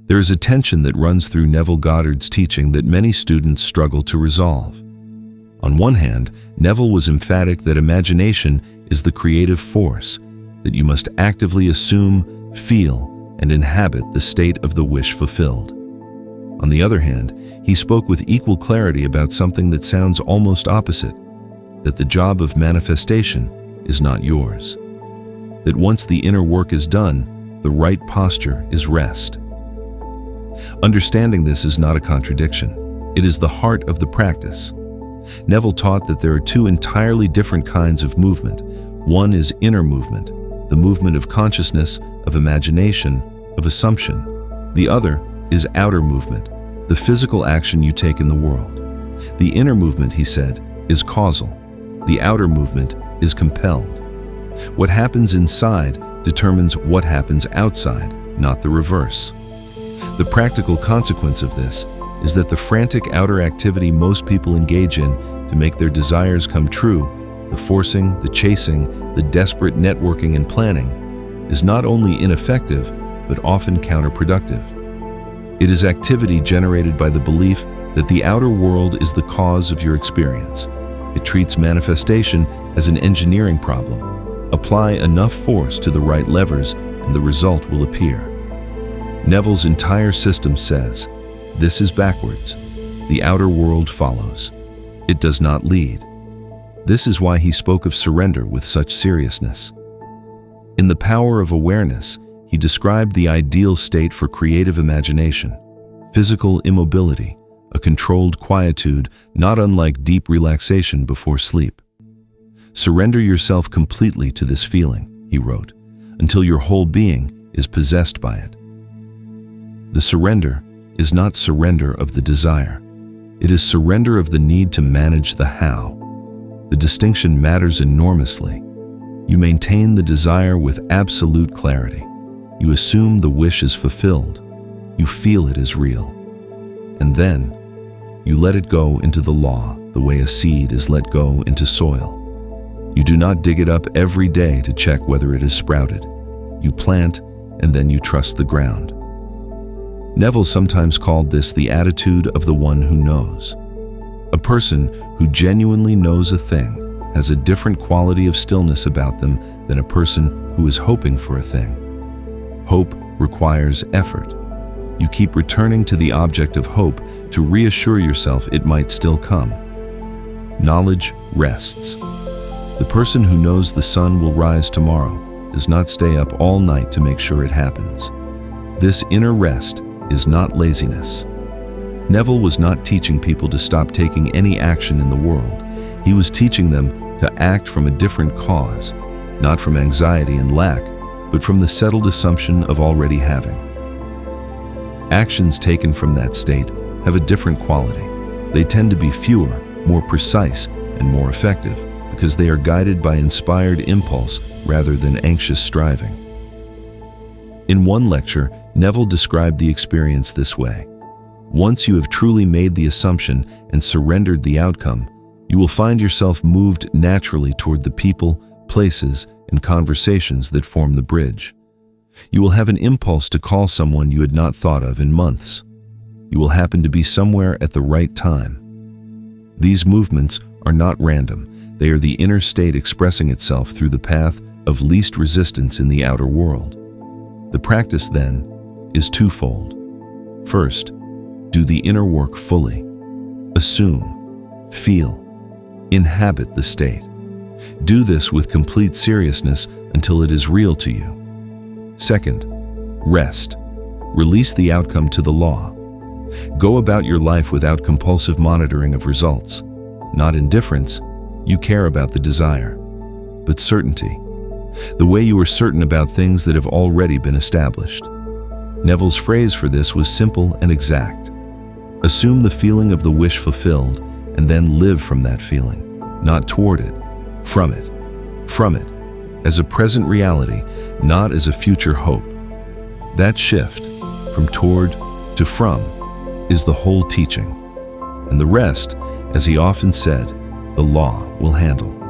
There is a tension that runs through Neville Goddard's teaching that many students struggle to resolve. On one hand, Neville was emphatic that imagination is the creative force, that you must actively assume, feel, and inhabit the state of the wish fulfilled. On the other hand, he spoke with equal clarity about something that sounds almost opposite, that the job of manifestation is not yours. That once the inner work is done, the right posture is rest. Understanding this is not a contradiction. It is the heart of the practice. Neville taught that there are two entirely different kinds of movement. One is inner movement, the movement of consciousness, of imagination, of assumption. The other is outer movement, the physical action you take in the world. The inner movement, he said, is causal. The outer movement is compelled. What happens inside determines what happens outside, not the reverse. The practical consequence of this is that the frantic outer activity most people engage in to make their desires come true, the forcing, the chasing, the desperate networking and planning, is not only ineffective, but often counterproductive. It is activity generated by the belief that the outer world is the cause of your experience. It treats manifestation as an engineering problem. Apply enough force to the right levers and the result will appear. Neville's entire system says, this is backwards. The outer world follows. It does not lead. This is why he spoke of surrender with such seriousness. In The Power of Awareness, he described the ideal state for creative imagination, physical immobility, a controlled quietude not unlike deep relaxation before sleep. Surrender yourself completely to this feeling, he wrote, until your whole being is possessed by it. The surrender is not surrender of the desire. It is surrender of the need to manage the how. The distinction matters enormously. You maintain the desire with absolute clarity. You assume the wish is fulfilled. You feel it is real. And then, you let it go into the law the way a seed is let go into soil. You do not dig it up every day to check whether it has sprouted. You plant, and then you trust the ground. Neville sometimes called this the attitude of the one who knows. A person who genuinely knows a thing has a different quality of stillness about them than a person who is hoping for a thing. Hope requires effort. You keep returning to the object of hope to reassure yourself it might still come. Knowledge rests. The person who knows the sun will rise tomorrow does not stay up all night to make sure it happens. This inner rest is not laziness. Neville was not teaching people to stop taking any action in the world. He was teaching them to act from a different cause, not from anxiety and lack, but from the settled assumption of already having. Actions taken from that state have a different quality. They tend to be fewer, more precise, and more effective because they are guided by inspired impulse rather than anxious striving. In one lecture, Neville described the experience this way. Once you have truly made the assumption and surrendered the outcome, you will find yourself moved naturally toward the people, places, and conversations that form the bridge. You will have an impulse to call someone you had not thought of in months. You will happen to be somewhere at the right time. These movements are not random. They are the inner state expressing itself through the path of least resistance in the outer world. The practice, then, is twofold. First, do the inner work fully. Assume, feel, inhabit the state. Do this with complete seriousness until it is real to you. Second, rest. Release the outcome to the law. Go about your life without compulsive monitoring of results. Not indifference, you care about the desire, but certainty. The way you are certain about things that have already been established. Neville's phrase for this was simple and exact. Assume the feeling of the wish fulfilled and then live from that feeling, not toward it, from it, as a present reality, not as a future hope. That shift, from toward to from, is the whole teaching. And the rest, as he often said, the law will handle.